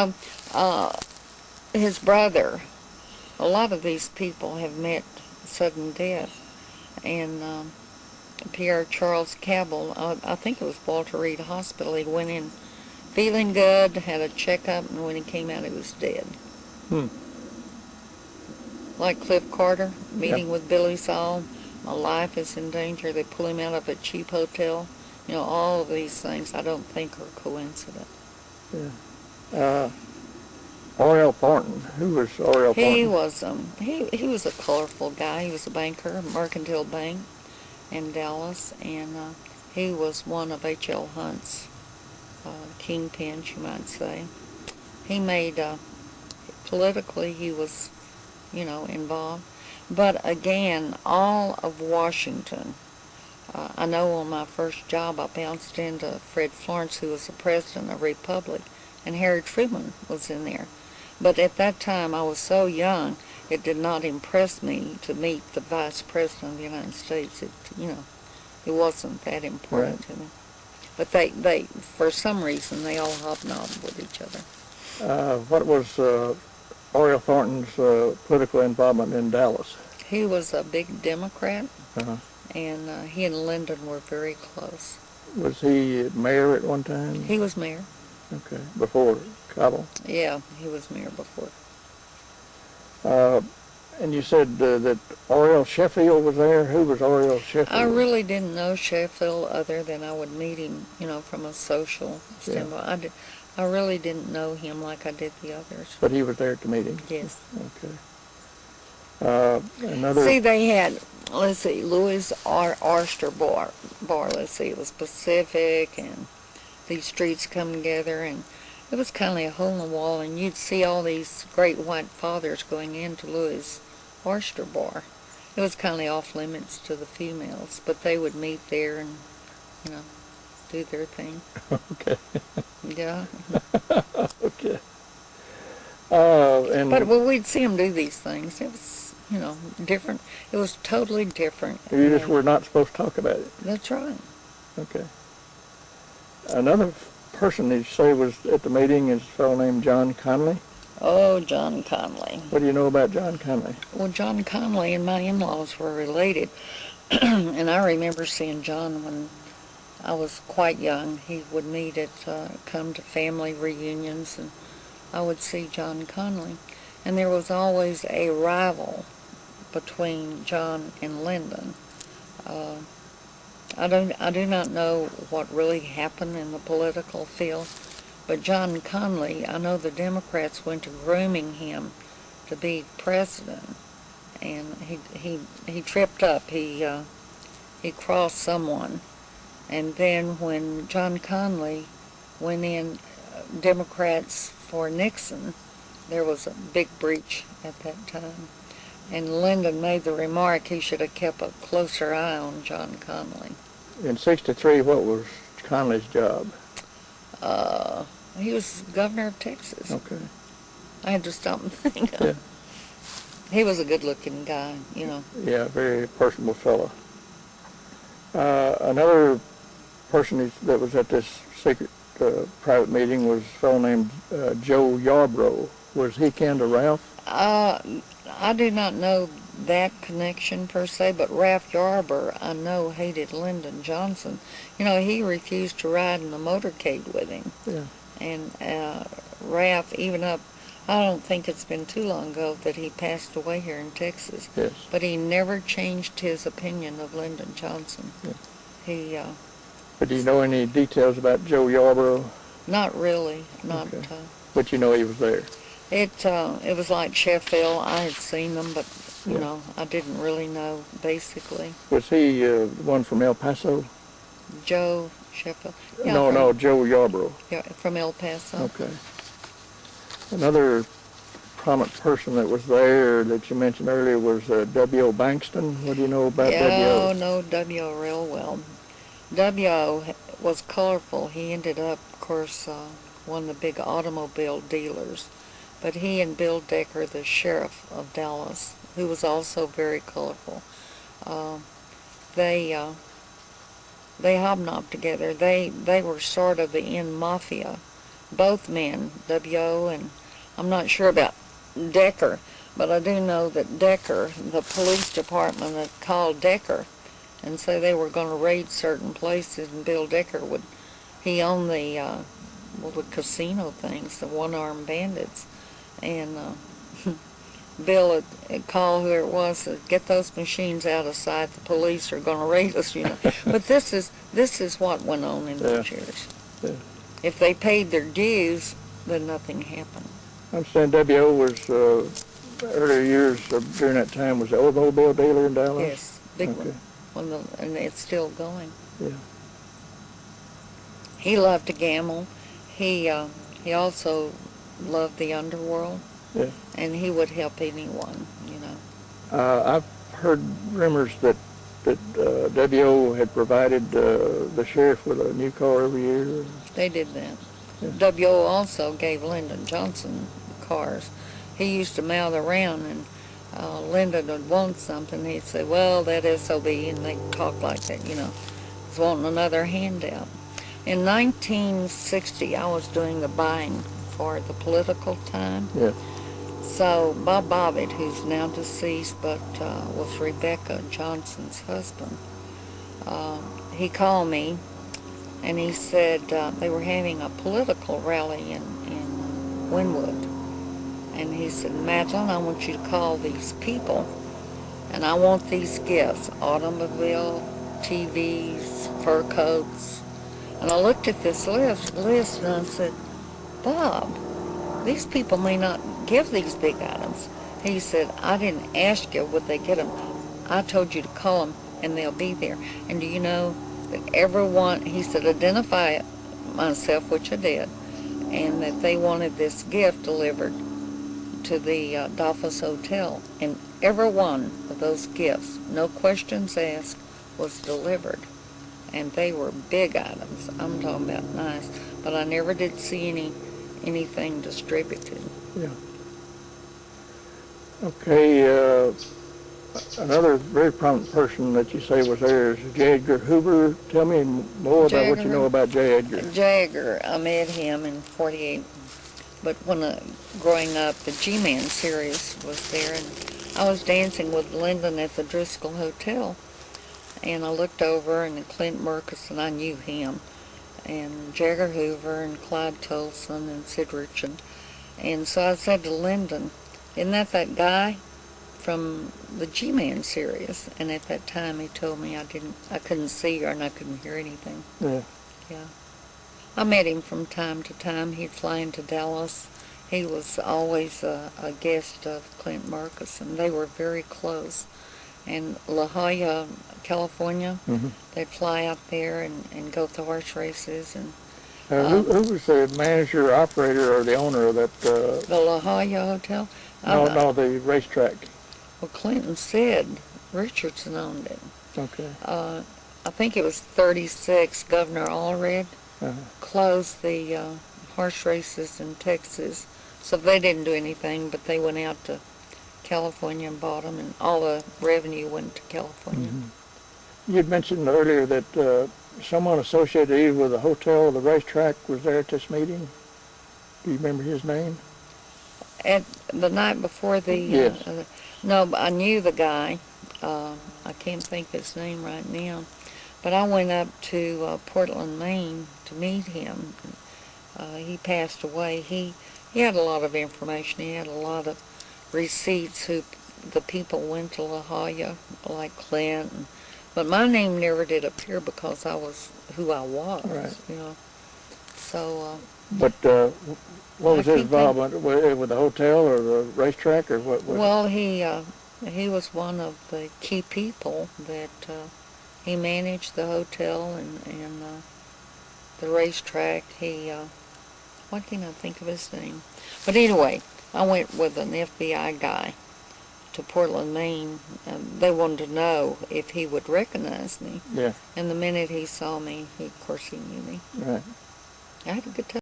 know, his brother, a lot of these people have met sudden death. And Pierre Charles Cabell, I think it was Walter Reed Hospital, he went in feeling good, had a checkup, and when he came out, he was dead. Like Cliff Carter, meeting with Billy Saul, my life is in danger, they pull him out of a cheap hotel. You know, all of these things I don't think are coincident. Yeah. Oriel Thornton. Who was Oriel Thornton? He was a colorful guy. He was a banker, Mercantile Bank in Dallas, and he was one of H.L. Hunt's kingpins, you might say. He made, politically, he was, you know, involved. But again, all of Washington, I know on my first job I bounced into Fred Florence, who was the president of Republic, and Harry Truman was in there. But at that time I was so young, it did not impress me to meet the Vice President of the United States. It wasn't that important to me. But they, for some reason, they all hobnobbed with each other. What was Oriel Thornton's political involvement in Dallas? He was a big Democrat, and he and Lyndon were very close. Was he mayor at one time? He was mayor. Okay, before Cabell? Yeah, he was mayor before. And you said that Oriel Sheffield was there. Who was Oriel Sheffield? I really didn't know Sheffield other than I would meet him, you know, from a social standpoint. I really didn't know him like I did the others. But he was there at the meeting? Yes. Okay. See, they had, let's see, Louis Oyster Bar. Let's see, it was Pacific, and these streets come together, and it was kind of a hole in the wall, and you'd see all these great white fathers going into Louis Oyster Bar. It was kind of off limits to the females, but they would meet there and, you know, do their thing. Okay. Yeah. Okay. But when we'd see them do these things, it was, you know, different. It was totally different. You just were not supposed to talk about it. That's right. Okay. Another person that you say was at the meeting is a fellow named John Connally. Oh, John Connally. What do you know about John Connally? Well, John Connally and my in-laws were related. And I remember seeing John when I was quite young. He would meet at, come to family reunions, and I would see John Connally. And there was always a rival between John and Lyndon. I do not know what really happened in the political field, but John Connally, I know the Democrats went to grooming him to be president, and he tripped up. He crossed someone, and then when John Connally went in Democrats for Nixon, there was a big breach at that time. And Lyndon made the remark he should have kept a closer eye on John Connally. In '63, what was Connally's job? He was governor of Texas. Okay. I had to stop and think. Yeah. He was a good-looking guy, you know. Yeah, very personable fellow. Another person that was at this secret private meeting was a fellow named Joe Yarbrough. Was he kin to Ralph? I do not know that connection per se, but Ralph Yarbrough, I know, hated Lyndon Johnson. You know, he refused to ride in the motorcade with him. Yeah. And Ralph, even up, I don't think it's been too long ago that he passed away here in Texas. Yes. But he never changed his opinion of Lyndon Johnson. Yeah. But do you know any details about Joe Yarbrough? Not really. Not. Okay. But you know he was there. It was like Sheffield. I had seen them, but you know, I didn't really know basically. Was he the one from El Paso? Joe Sheffield. Yeah, No, Joe Yarbrough. Yeah, from El Paso. Okay. Another prominent person that was there that you mentioned earlier was W.O. Bankston. What do you know about W.O.? Oh, no, W.O. real well. W.O. was colorful. He ended up, of course, one of the big automobile dealers. But he and Bill Decker, the sheriff of Dallas, who was also very colorful, they hobnobbed together. They were sort of the in mafia both men, W.O. and I'm not sure about Decker, but I do know that Decker, the police department had called Decker and say they were going to raid certain places, and Bill Decker he owned the casino things, the one-armed bandits, and Bill had called whoever it was to get those machines out of sight. The police are going to raid us, But this is what went on in those years. Yeah. If they paid their dues, then nothing happened. I understand W.O. was, earlier years during that time, was the automobile dealer in Dallas? Yes, big one. And it's still going. Yeah. He loved to gamble. He also loved the underworld. Yeah. And he would help anyone, I've heard rumors that W.O. had provided the sheriff with a new car every year. They did that. Yeah. W.O. also gave Lydon Johnson cars. He used to mouth around, and Lydon would want something. He'd say, well, that SOB, and they'd talk like that, He's wanting another handout. In 1960, I was doing the buying for the Political Time. Yeah. So Bob Bobbitt, who's now deceased, but was Rebecca Johnson's husband, he called me, and he said they were having a political rally in Wynwood. And he said, Madeleine, I want you to call these people, and I want these gifts, automobile, TVs, fur coats. And I looked at this list and I said, Bob, these people may not give these big items. He said, I didn't ask you would they get them. I told you to call them and they'll be there. And do you know that everyone, he said, identify myself, which I did, and that they wanted this gift delivered to the Dolphus Hotel. And every one of those gifts, no questions asked, was delivered. And they were big items. I'm talking about nice. But I never did see anything distributed. Yeah. Okay, another very prominent person that you say was there is J. Edgar Hoover. Tell me more about what you know about J. Edgar. J. Edgar, I met him in '48, but when growing up, the G-Man series was there, and I was dancing with Lydon at the Driscoll Hotel, and I looked over, and Clint Murchison, I knew him, and J. Edgar Hoover, and Clyde Tolson, and Sid Richard. And so I said to Lydon, isn't that guy from the G-Man series? And at that time he told me I couldn't see her and I couldn't hear anything. Yeah. Yeah. I met him from time to time. He'd fly into Dallas. He was always a guest of Clint Murchison. They were very close. And La Jolla, California, they'd fly out there and go to horse races. And who was the manager, operator, or the owner of that? the La Jolla Hotel? No, the racetrack. Well, Clinton said Richardson owned it. Okay. I think it was 36. Governor Allred closed the horse races in Texas, so they didn't do anything, but they went out to California and bought them, and all the revenue went to California. You'd mentioned earlier that someone associated either with the hotel or the racetrack was there at this meeting. Do you remember his name? At the night before the... Yes. No, but I knew the guy. I can't think of his name right now. But I went up to Portland, Maine to meet him. He passed away. He had a lot of information. He had a lot of receipts who the people went to La Jolla, like Clint. But my name never did appear because I was who I was, right. So... But what was his involvement with the hotel or the racetrack, or what? Well, he was one of the key people that he managed the hotel and the racetrack. Why can't I think of his name? But anyway, I went with an FBI guy to Portland, Maine. They wanted to know if he would recognize me. Yeah. And the minute he saw me, of course he knew me. Right. I had a good time.